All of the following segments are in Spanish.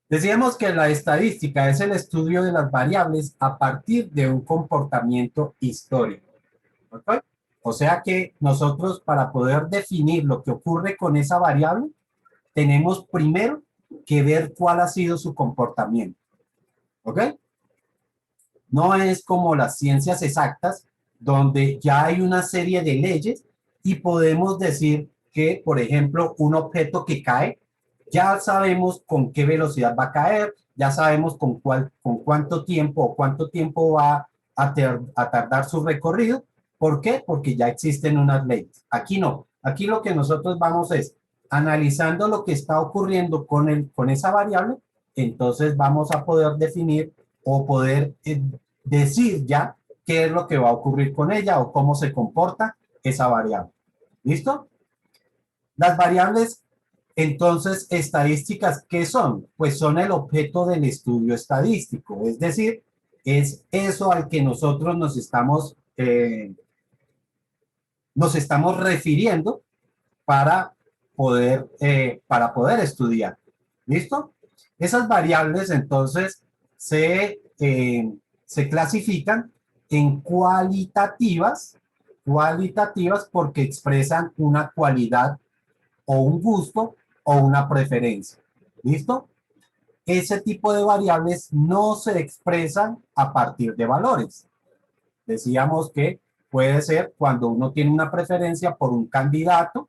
Decíamos que la estadística es el estudio de las variables a partir de un comportamiento histórico. ¿Ok? O sea que nosotros para poder definir lo que ocurre con esa variable, tenemos primero que ver cuál ha sido su comportamiento. ¿Ok? No es como las ciencias exactas, donde ya hay una serie de leyes y podemos decir que, por ejemplo, un objeto que cae, ya sabemos con qué velocidad va a caer, ya sabemos con cuánto tiempo o cuánto tiempo va a tardar su recorrido. ¿Por qué? Porque ya existen unas leyes. Aquí no. Aquí lo que nosotros vamos es analizando lo que está ocurriendo con esa variable, entonces vamos a poder definir o poder decir ya qué es lo que va a ocurrir con ella o cómo se comporta esa variable. ¿Listo? Las variables, entonces, estadísticas, ¿qué son? Pues son el objeto del estudio estadístico, es decir, es eso al que nosotros nos estamos refiriendo para poder estudiar. ¿Listo? Esas variables entonces se clasifican en cualitativas porque expresan una cualidad o un gusto o una preferencia. ¿Listo? Ese tipo de variables no se expresan a partir de valores. Decíamos que puede ser cuando uno tiene una preferencia por un candidato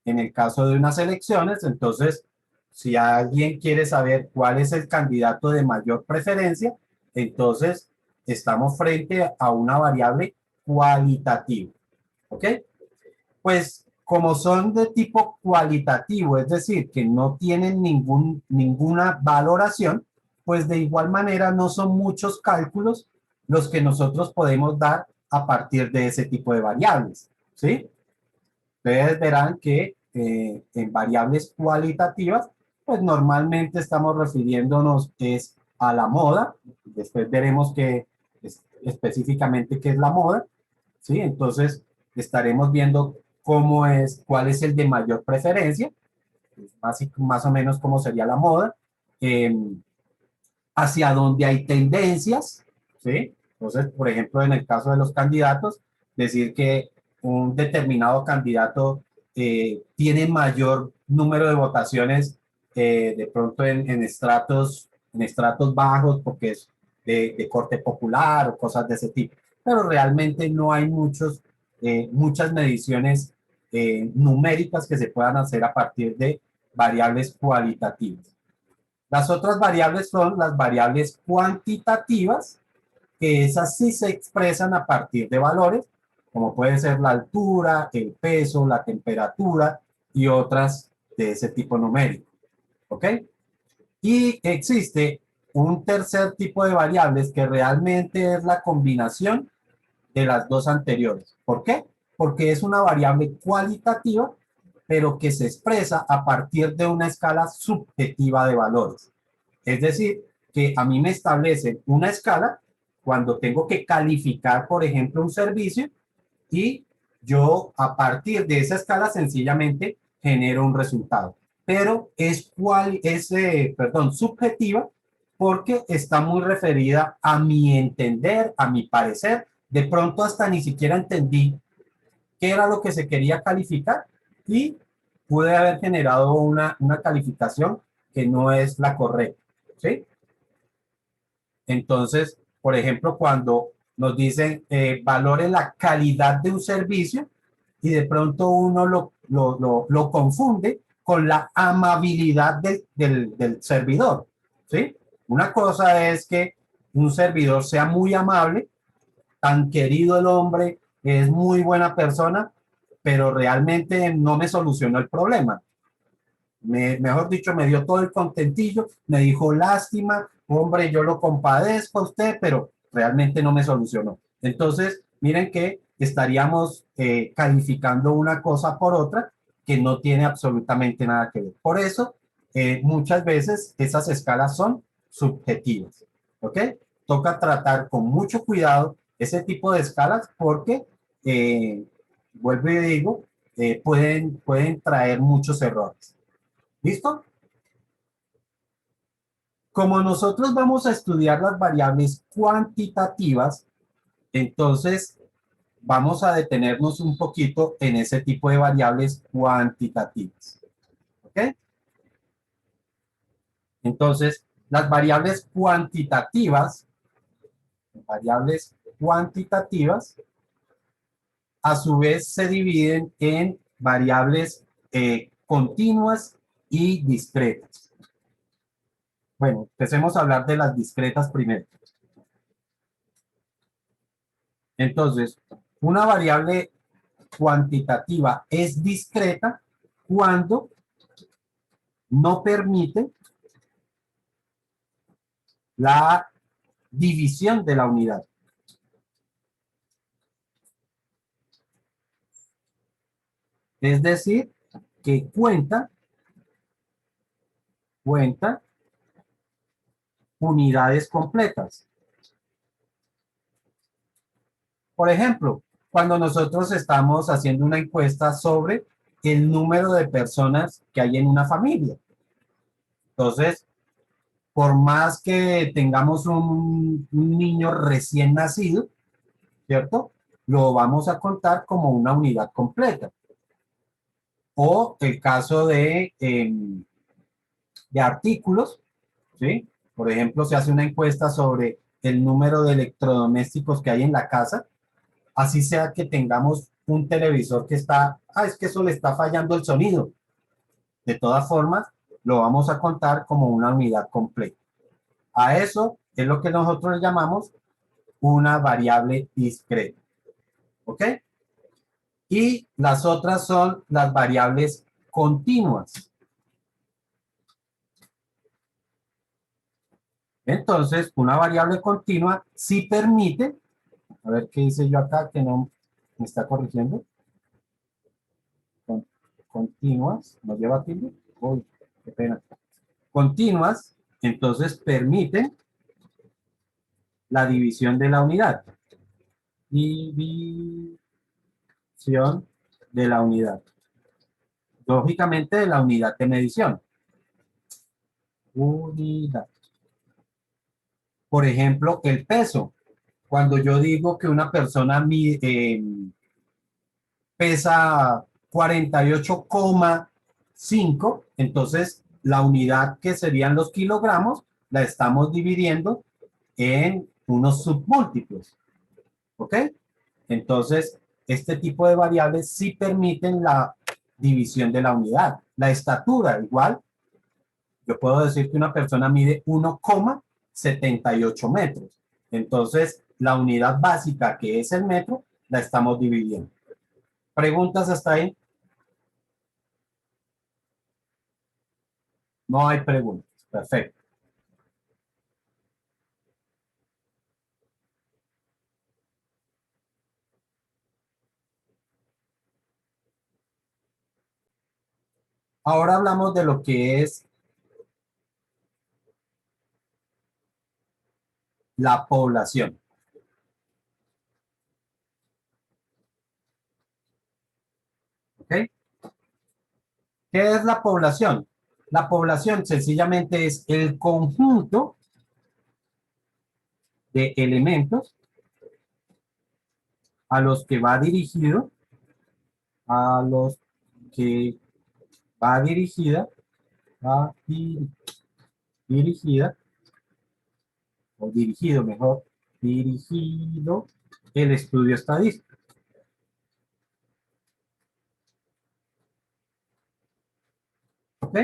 en el caso de unas elecciones. Entonces, si alguien quiere saber cuál es el candidato de mayor preferencia, entonces estamos frente a una variable cualitativa. ¿Ok? Pues como son de tipo cualitativo, es decir, que no tienen ninguna valoración, pues de igual manera no son muchos cálculos los que nosotros podemos dar a partir de ese tipo de variables. ¿Sí? Ustedes verán que en variables cualitativas, pues normalmente estamos refiriéndonos es a la moda. Después veremos que específicamente qué es la moda, ¿sí? Entonces estaremos viendo cuál es el de mayor preferencia, más o menos cómo sería la moda, eh, hacia dónde hay tendencias, ¿sí? Entonces, por ejemplo, en el caso de los candidatos, decir que un determinado candidato tiene mayor número de votaciones de pronto en estratos bajos porque es de corte popular o cosas de ese tipo. Pero realmente no hay muchas mediciones numéricas que se puedan hacer a partir de variables cualitativas. Las otras variables son las variables cuantitativas, que esas sí se expresan a partir de valores, como puede ser la altura, el peso, la temperatura y otras de ese tipo numérico. ¿Ok? Y existe un tercer tipo de variables que realmente es la combinación de las dos anteriores. ¿Por qué? Porque es una variable cualitativa, pero que se expresa a partir de una escala subjetiva de valores. Es decir, que a mí me establecen una escala cuando tengo que calificar, por ejemplo, un servicio y yo a partir de esa escala sencillamente genero un resultado. Pero subjetiva porque está muy referida a mi entender, a mi parecer. De pronto hasta ni siquiera entendí qué era lo que se quería calificar y pude haber generado una calificación que no es la correcta. ¿Sí? Entonces, por ejemplo, cuando nos dicen valore la calidad de un servicio y de pronto uno lo confunde con la amabilidad del servidor, ¿sí? Una cosa es que un servidor sea muy amable, tan querido el hombre, es muy buena persona, pero realmente no me solucionó el problema. Mejor dicho, me dio todo el contentillo, me dijo lástima, hombre, yo lo compadezco a usted, pero realmente no me solucionó. Entonces, miren que estaríamos calificando una cosa por otra que no tiene absolutamente nada que ver. Por eso, muchas veces esas escalas son subjetivas, ¿ok? Toca tratar con mucho cuidado ese tipo de escalas porque, eh, vuelvo y digo, pueden traer muchos errores. ¿Listo? Como nosotros vamos a estudiar las variables cuantitativas, entonces vamos a detenernos un poquito en ese tipo de variables cuantitativas. ¿Ok? Entonces, las variables cuantitativas, a su vez se dividen en variables continuas y discretas. Bueno, empecemos a hablar de las discretas primero. Entonces, una variable cuantitativa es discreta cuando no permite la división de la unidad. Es decir, que cuenta unidades completas. Por ejemplo, cuando nosotros estamos haciendo una encuesta sobre el número de personas que hay en una familia. Entonces, por más que tengamos un niño recién nacido, ¿cierto? Lo vamos a contar como una unidad completa. O el caso de artículos, ¿sí? Por ejemplo, se hace una encuesta sobre el número de electrodomésticos que hay en la casa, así sea que tengamos un televisor que está, es que eso le está fallando el sonido. De todas formas, lo vamos a contar como una unidad completa. A eso es lo que nosotros llamamos una variable discreta. ¿Ok? Y las otras son las variables continuas. Entonces, una variable continua sí permite, a ver qué dice yo acá que no me está corrigiendo, continuas, ¿no lleva tilde? Uy, qué pena. Continuas, entonces permite la división de la unidad. División de la unidad. Lógicamente de la unidad de medición. Unidad. Por ejemplo, el peso. Cuando yo digo que una persona pesa 48,5, entonces la unidad que serían los kilogramos la estamos dividiendo en unos submúltiplos. ¿Ok? Entonces, este tipo de variables sí permiten la división de la unidad. La estatura, igual, yo puedo decir que una persona mide 1,78 metros. Entonces, la unidad básica, que es el metro, la estamos dividiendo. ¿Preguntas hasta ahí? No hay preguntas. Perfecto. Ahora hablamos de lo que es la población. ¿Ok? ¿Qué es la población? La población sencillamente es el conjunto de elementos a los que va dirigido, a los que va dirigida, va dirigida, o dirigido mejor, dirigido el estudio estadístico. ¿Ok?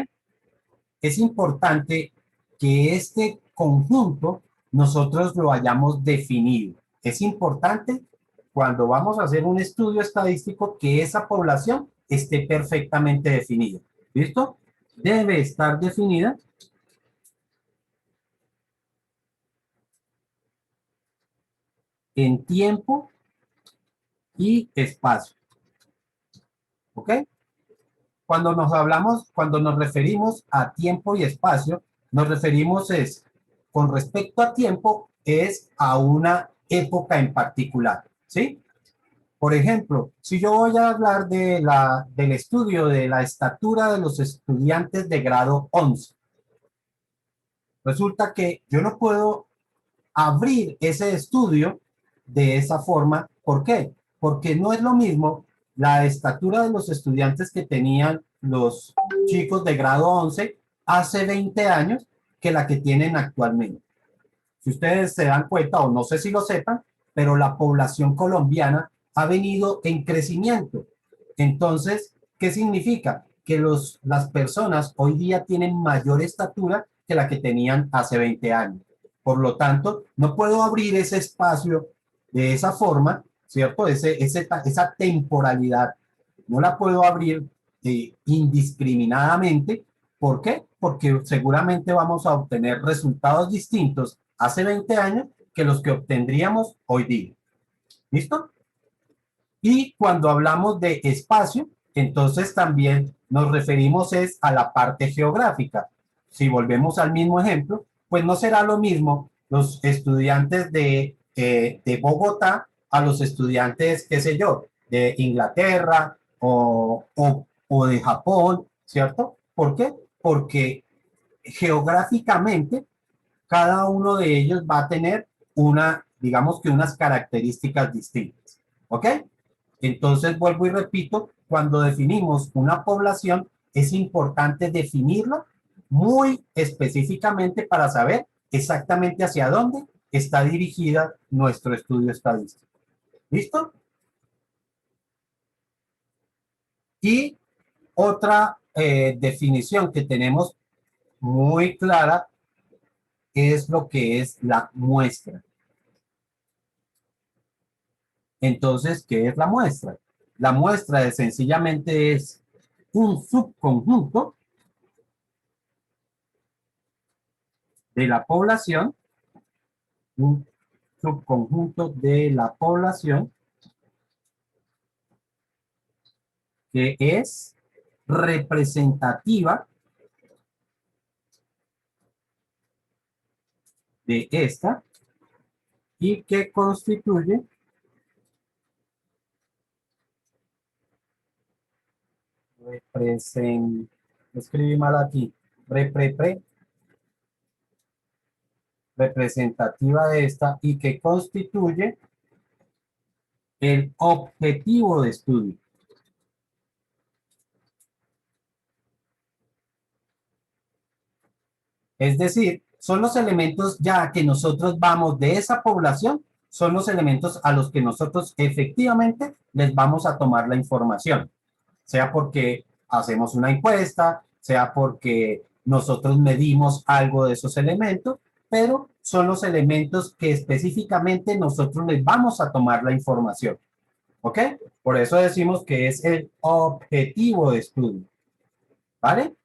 Es importante que este conjunto nosotros lo hayamos definido. Es importante cuando vamos a hacer un estudio estadístico que esa población esté perfectamente definida. ¿Listo? Debe estar definida en tiempo y espacio. ¿Ok? Cuando nos referimos a tiempo y espacio, nos referimos con respecto a tiempo, es a una época en particular, ¿sí? Por ejemplo, si yo voy a hablar del estudio de la estatura de los estudiantes de grado 11, Resulta que yo no puedo abrir ese estudio de esa forma. ¿Por qué? Porque no es lo mismo la estatura de los estudiantes que tenían los chicos de grado 11 hace 20 años que la que tienen actualmente. Si ustedes se dan cuenta, o no sé si lo sepan, pero la población colombiana ha venido en crecimiento. Entonces, ¿qué significa? Que las personas hoy día tienen mayor estatura que la que tenían hace 20 años. Por lo tanto, no puedo abrir ese espacio de esa forma, ¿cierto? Esa temporalidad, no la puedo abrir indiscriminadamente. ¿Por qué? Porque seguramente vamos a obtener resultados distintos hace 20 años que los que obtendríamos hoy día. ¿Listo? Y cuando hablamos de espacio, entonces también nos referimos es a la parte geográfica. Si volvemos al mismo ejemplo, pues no será lo mismo los estudiantes de Bogotá a los estudiantes, qué sé yo, de Inglaterra o de Japón, ¿cierto? ¿Por qué? Porque geográficamente cada uno de ellos va a tener digamos que unas características distintas. ¿Ok? Entonces, vuelvo y repito, cuando definimos una población, es importante definirla muy específicamente para saber exactamente hacia dónde está dirigida nuestro estudio estadístico. ¿Listo? Y otra definición que tenemos muy clara es lo que es la muestra. Entonces, ¿qué es la muestra? La muestra sencillamente es un subconjunto de la población, un subconjunto de la población que es representativa de esta y que constituye, escribí mal aquí, representativa de esta y que constituye el objetivo de estudio. Es decir, son los elementos ya que nosotros vamos de esa población, son los elementos a los que nosotros efectivamente les vamos a tomar la información, sea porque hacemos una encuesta, sea porque nosotros medimos algo de esos elementos, pero son los elementos que específicamente nosotros les vamos a tomar la información. ¿Ok? Por eso decimos que es el objetivo de estudio. ¿Vale?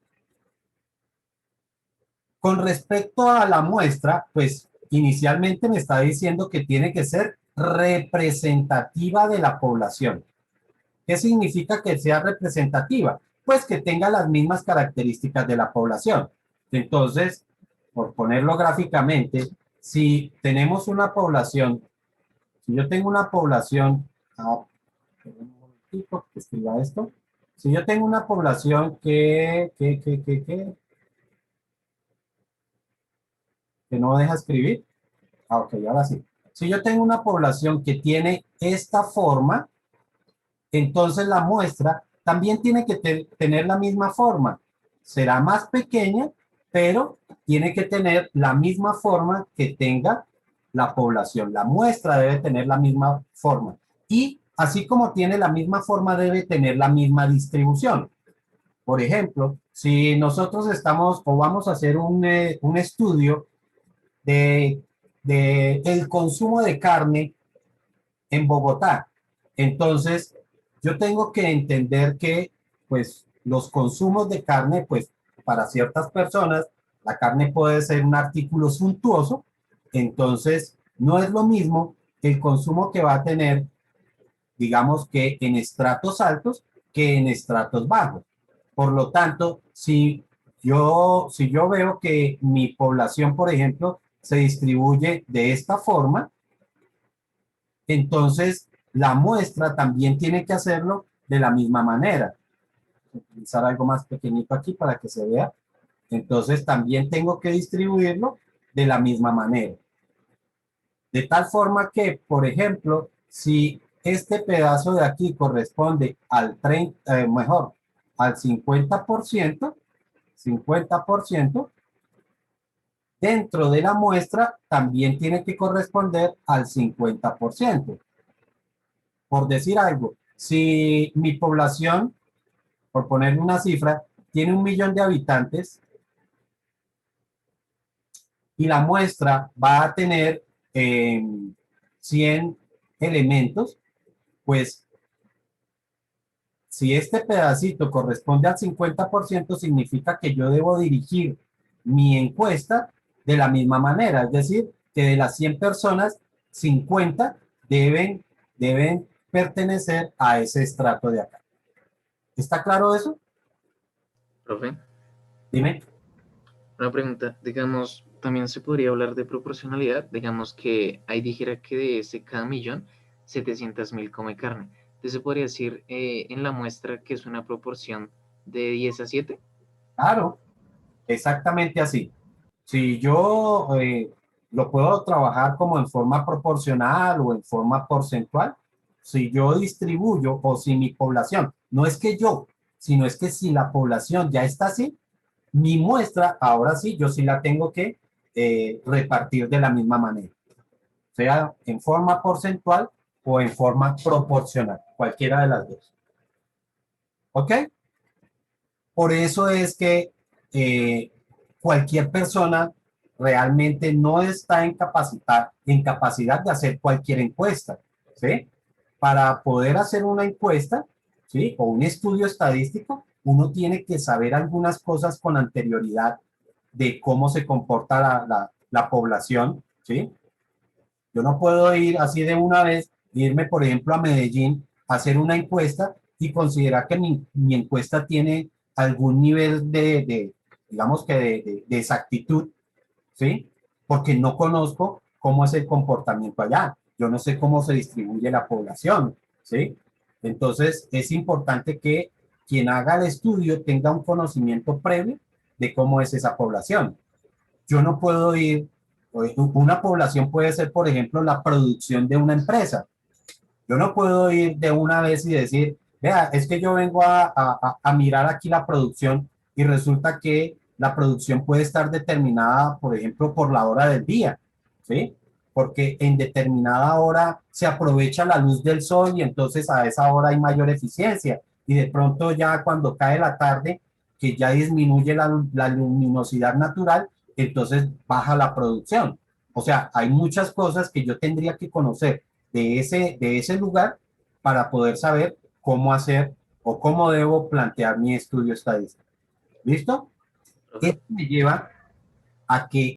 Con respecto a la muestra, pues inicialmente me está diciendo que tiene que ser representativa de la población. ¿Qué significa que sea representativa? Pues que tenga las mismas características de la población. Entonces, por ponerlo gráficamente, si tenemos una población, si yo tengo una población, un momentito que escriba esto, si yo tengo una población que no deja escribir, ok, ahora sí. Si yo tengo una población que tiene esta forma, entonces la muestra también tiene que tener la misma forma. Será más pequeña, pero tiene que tener la misma forma que tenga la población. La muestra debe tener la misma forma. Y así como tiene la misma forma, debe tener la misma distribución. Por ejemplo, si nosotros estamos o vamos a hacer un estudio de, de el consumo de carne en Bogotá. Entonces, yo tengo que entender que, pues, los consumos de carne, pues, para ciertas personas, la carne puede ser un artículo suntuoso, entonces, no es lo mismo el consumo que va a tener, digamos que en estratos altos que en estratos bajos. Por lo tanto, si yo veo que mi población, por ejemplo, se distribuye de esta forma, entonces la muestra también tiene que hacerlo de la misma manera. Voy a utilizar algo más pequeñito aquí para que se vea. Entonces también tengo que distribuirlo de la misma manera. De tal forma que, por ejemplo, si este pedazo de aquí corresponde al 30, mejor, al 50%, dentro de la muestra también tiene que corresponder al 50%. Por decir algo, si mi población, por poner una cifra, tiene 1 millón de habitantes y la muestra va a tener 100 elementos, pues si este pedacito corresponde al 50%, significa que yo debo dirigir mi encuesta de la misma manera, es decir, que de las 100 personas, 50 deben pertenecer a ese estrato de acá. ¿Está claro eso? Profe, Dime. una pregunta, digamos, también se podría hablar de proporcionalidad, digamos que ahí dijera que de ese cada millón, 700.000 come carne. Entonces se podría decir en la muestra que es una proporción de 10 a 7. Claro, exactamente así. Si yo lo puedo trabajar como en forma proporcional o en forma porcentual, si yo distribuyo o si mi población, no es que yo, sino es que si la población ya está así, mi muestra, ahora sí, yo sí la tengo que repartir de la misma manera, sea en forma porcentual o en forma proporcional, cualquiera de las dos. ¿Ok? Por eso es que eh, cualquier persona realmente no está en capacidad de hacer cualquier encuesta, ¿sí? Para poder hacer una encuesta, ¿sí? O un estudio estadístico, uno tiene que saber algunas cosas con anterioridad de cómo se comporta la población, ¿sí? Yo no puedo ir así de una vez, irme, por ejemplo, a Medellín, a hacer una encuesta y considerar que mi encuesta tiene algún nivel digamos que de exactitud, ¿sí? Porque no conozco cómo es el comportamiento allá. Yo no sé cómo se distribuye la población, ¿sí? Entonces, es importante que quien haga el estudio tenga un conocimiento previo de cómo es esa población. Yo no puedo ir, una población puede ser, por ejemplo, la producción de una empresa. Yo no puedo ir de una vez y decir, vea, es que yo vengo a mirar aquí la producción y resulta que la producción puede estar determinada, por ejemplo, por la hora del día, ¿sí? Porque en determinada hora se aprovecha la luz del sol y entonces a esa hora hay mayor eficiencia. Y de pronto ya cuando cae la tarde, que ya disminuye la luminosidad natural, entonces baja la producción. O sea, hay muchas cosas que yo tendría que conocer de ese lugar para poder saber cómo hacer o cómo debo plantear mi estudio estadístico. ¿Listo? Profe. Esto me lleva a que